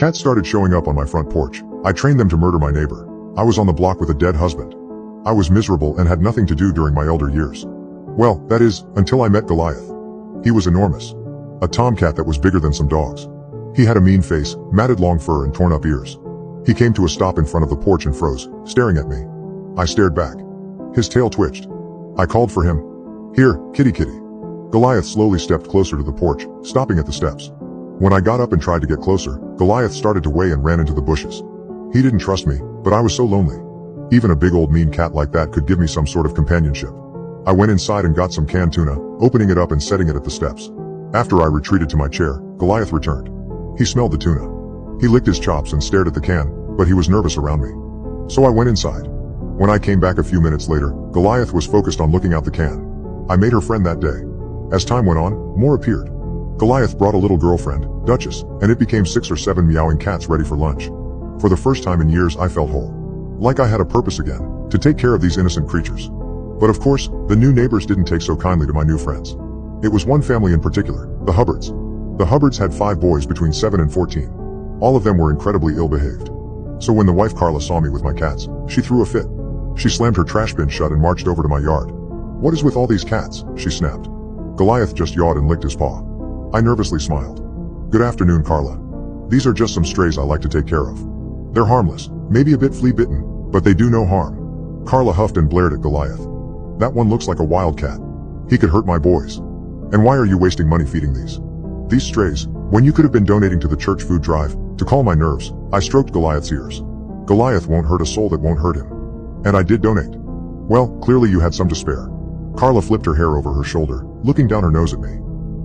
Cats started showing up on my front porch. I trained them to murder my neighbor. I was on the block with a dead husband. I was miserable and had nothing to do during my elder years. Well, that is, until I met Goliath. He was enormous. A tomcat that was bigger than some dogs. He had a mean face, matted long fur and torn up ears. He came to a stop in front of the porch and froze, staring at me. I stared back. His tail twitched. I called for him. "Here, kitty kitty." Goliath slowly stepped closer to the porch, stopping at the steps. When I got up and tried to get closer, Goliath started to weigh and ran into the bushes. He didn't trust me, but I was so lonely. Even a big old mean cat like that could give me some sort of companionship. I went inside and got some canned tuna, opening it up and setting it at the steps. After I retreated to my chair, Goliath returned. He smelled the tuna. He licked his chops and stared at the can, but he was nervous around me. So I went inside. When I came back a few minutes later, Goliath was focused on looking out the can. I made her friend that day. As time went on, more appeared. Goliath brought a little girlfriend, Duchess, and it became 6 or 7 meowing cats ready for lunch. For the first time in years I felt whole. Like I had a purpose again, to take care of these innocent creatures. But of course, the new neighbors didn't take so kindly to my new friends. It was one family in particular, the Hubbards. The Hubbards had 5 boys between 7 and 14. All of them were incredibly ill-behaved. So when the wife Carla saw me with my cats, she threw a fit. She slammed her trash bin shut and marched over to my yard. "What is with all these cats?" she snapped. Goliath just yawed and licked his paw. I nervously smiled. "Good afternoon, Carla. These are just some strays I like to take care of. They're harmless, maybe a bit flea-bitten, but they do no harm." Carla huffed and blared at Goliath. "That one looks like a wildcat. He could hurt my boys. And why are you wasting money feeding these strays, when you could have been donating to the church food drive?" To calm my nerves, I stroked Goliath's ears. Goliath won't hurt a soul that won't hurt him. And I did donate. Well, clearly you had some to spare. Carla flipped her hair over her shoulder, looking down her nose at me.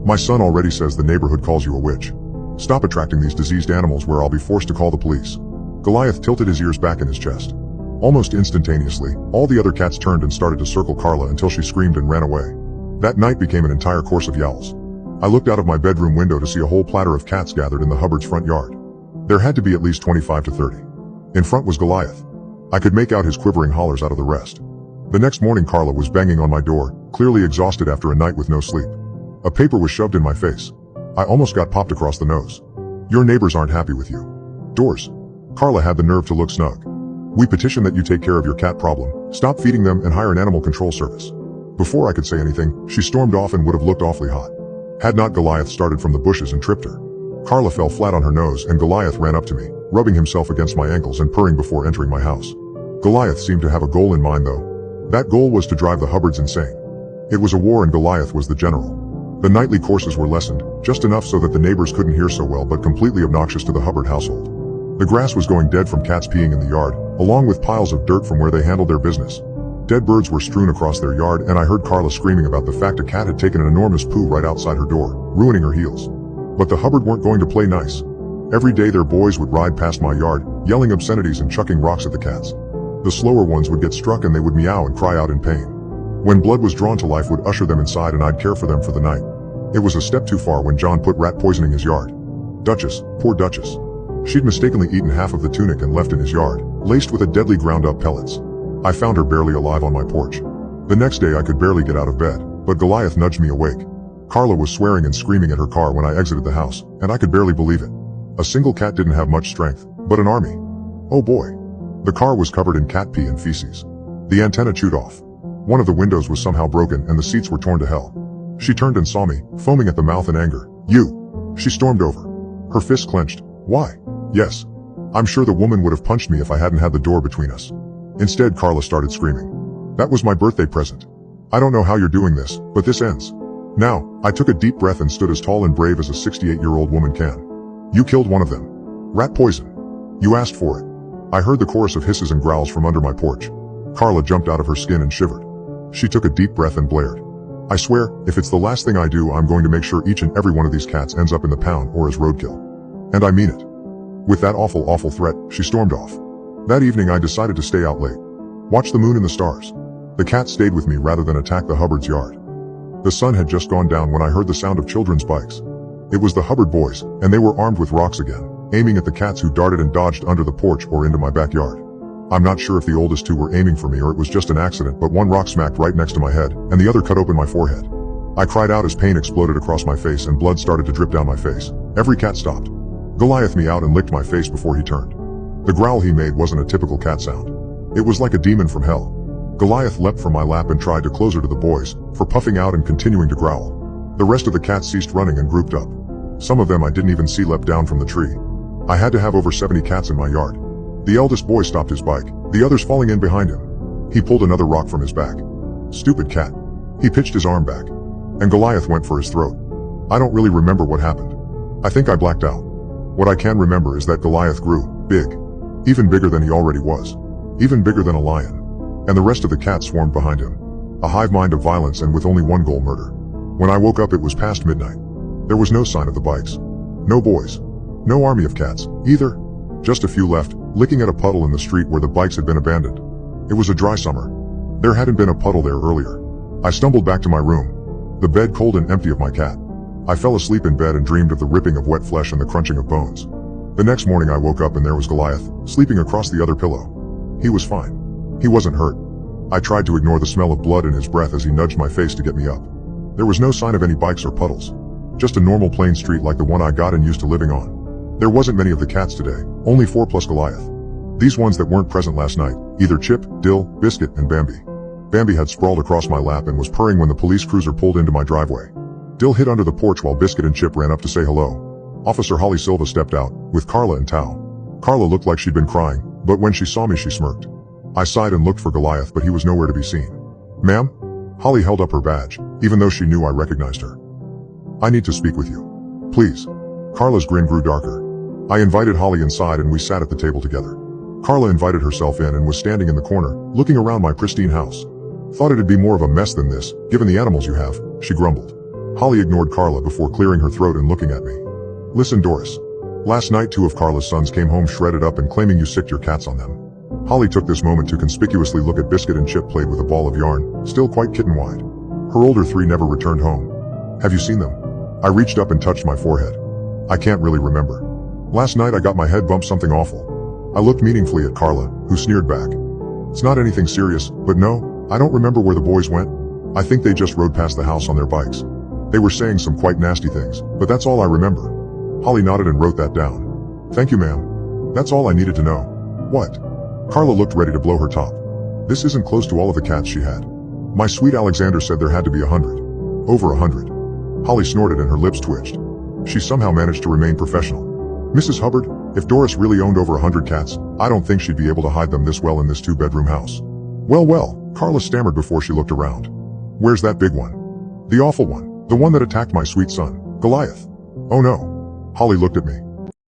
"My son already says the neighborhood calls you a witch. Stop attracting these diseased animals where I'll be forced to call the police." Goliath tilted his ears back in his chest. Almost instantaneously, all the other cats turned and started to circle Carla until she screamed and ran away. That night became an entire course of yowls. I looked out of my bedroom window to see a whole platter of cats gathered in the Hubbard's front yard. There had to be at least 25 to 30. In front was Goliath. I could make out his quivering hollers out of the rest. The next morning Carla was banging on my door, clearly exhausted after a night with no sleep. A paper was shoved in my face. I almost got popped across the nose. "Your neighbors aren't happy with you." Doors. Carla had the nerve to look snug. "We petition that you take care of your cat problem, stop feeding them and hire an animal control service." Before I could say anything, she stormed off and would have looked awfully hot. Had not Goliath started from the bushes and tripped her. Carla fell flat on her nose and Goliath ran up to me, rubbing himself against my ankles and purring before entering my house. Goliath seemed to have a goal in mind though. That goal was to drive the Hubbards insane. It was a war and Goliath was the general. The nightly courses were lessened, just enough so that the neighbors couldn't hear so well but completely obnoxious to the Hubbard household. The grass was going dead from cats peeing in the yard, along with piles of dirt from where they handled their business. Dead birds were strewn across their yard and I heard Carla screaming about the fact a cat had taken an enormous poo right outside her door, ruining her heels. But the Hubbard weren't going to play nice. Every day their boys would ride past my yard, yelling obscenities and chucking rocks at the cats. The slower ones would get struck and they would meow and cry out in pain. When blood was drawn to life would usher them inside and I'd care for them for the night. It was a step too far when John put rat poisoning his yard. Duchess, poor Duchess. She'd mistakenly eaten half of the tunic and left in his yard, laced with a deadly ground-up pellets. I found her barely alive on my porch. The next day I could barely get out of bed, but Goliath nudged me awake. Carla was swearing and screaming at her car when I exited the house, and I could barely believe it. A single cat didn't have much strength, but an army. Oh boy. The car was covered in cat pee and feces. The antenna chewed off. One of the windows was somehow broken and the seats were torn to hell. She turned and saw me, foaming at the mouth in anger. "You!" She stormed over. Her fist clenched. "Why?" "Yes. I'm sure the woman would have punched me if I hadn't had the door between us." Instead Carla started screaming. "That was my birthday present. I don't know how you're doing this, but this ends. Now." I took a deep breath and stood as tall and brave as a 68-year-old woman can. "You killed one of them. Rat poison. You asked for it." I heard the chorus of hisses and growls from under my porch. Carla jumped out of her skin and shivered. She took a deep breath and blared. "I swear, if it's the last thing I do, I'm going to make sure each and every one of these cats ends up in the pound or as roadkill. And I mean it." With that awful threat, she stormed off. That evening I decided to stay out late. Watch the moon and the stars. The cat stayed with me rather than attack the Hubbard's yard. The sun had just gone down when I heard the sound of children's bikes. It was the Hubbard boys, and they were armed with rocks again, aiming at the cats who darted and dodged under the porch or into my backyard. I'm not sure if the oldest two were aiming for me or it was just an accident, but one rock smacked right next to my head, and the other cut open my forehead. I cried out as pain exploded across my face and blood started to drip down my face. Every cat stopped. Goliath meowed and licked my face before he turned. The growl he made wasn't a typical cat sound. It was like a demon from hell. Goliath leapt from my lap and tried to close her to the boys, for puffing out and continuing to growl. The rest of the cats ceased running and grouped up. Some of them I didn't even see leapt down from the tree. I had to have over 70 cats in my yard. The eldest boy stopped his bike, the others falling in behind him. He pulled another rock from his back. Stupid cat. He pitched his arm back. And Goliath went for his throat. I don't really remember what happened. I think I blacked out. What I can remember is that Goliath grew big. Even bigger than he already was. Even bigger than a lion. And the rest of the cats swarmed behind him. A hive mind of violence and with only one goal: murder. When I woke up it was past midnight. There was no sign of the bikes. No boys. No army of cats, either. Just a few left, licking at a puddle in the street where the bikes had been abandoned. It was a dry summer. There hadn't been a puddle there earlier. I stumbled back to my room. The bed cold and empty of my cat. I fell asleep in bed and dreamed of the ripping of wet flesh and the crunching of bones. The next morning I woke up and there was Goliath, sleeping across the other pillow. He was fine. He wasn't hurt. I tried to ignore the smell of blood in his breath as he nudged my face to get me up. There was no sign of any bikes or puddles. Just a normal plain street like the one I got and used to living on. There wasn't many of the cats today, only 4 plus Goliath. These ones that weren't present last night, either Chip, Dill, Biscuit, and Bambi. Bambi had sprawled across my lap and was purring when the police cruiser pulled into my driveway. Dill hid under the porch while Biscuit and Chip ran up to say hello. Officer Holly Silva stepped out, with Carla and Tao. Carla looked like she'd been crying, but when she saw me she smirked. I sighed and looked for Goliath, but he was nowhere to be seen. Ma'am? Holly held up her badge, even though she knew I recognized her. I need to speak with you. Please. Carla's grin grew darker. I invited Holly inside and we sat at the table together. Carla invited herself in and was standing in the corner, looking around my pristine house. Thought it'd be more of a mess than this, given the animals you have, she grumbled. Holly ignored Carla before clearing her throat and looking at me. Listen, Doris. Last night 2 of Carla's sons came home shredded up and claiming you sicked your cats on them. Holly took this moment to conspicuously look at Biscuit and Chip played with a ball of yarn, still quite kitten-wide. Her older 3 never returned home. Have you seen them? I reached up and touched my forehead. I can't really remember. Last night I got my head bumped something awful. I looked meaningfully at Carla, who sneered back. It's not anything serious, but no, I don't remember where the boys went. I think they just rode past the house on their bikes. They were saying some quite nasty things, but that's all I remember. Holly nodded and wrote that down. Thank you, ma'am. That's all I needed to know. What? Carla looked ready to blow her top. This isn't close to all of the cats she had. My sweet Alexander said there had to be 100. Over 100. Holly snorted and her lips twitched. She somehow managed to remain professional. Mrs. Hubbard, if Doris really owned over 100 cats, I don't think she'd be able to hide them this well in this 2-bedroom house. Well, Carla stammered before she looked around. Where's that big one? The awful one. The one that attacked my sweet son, Goliath. Oh no. Holly looked at me.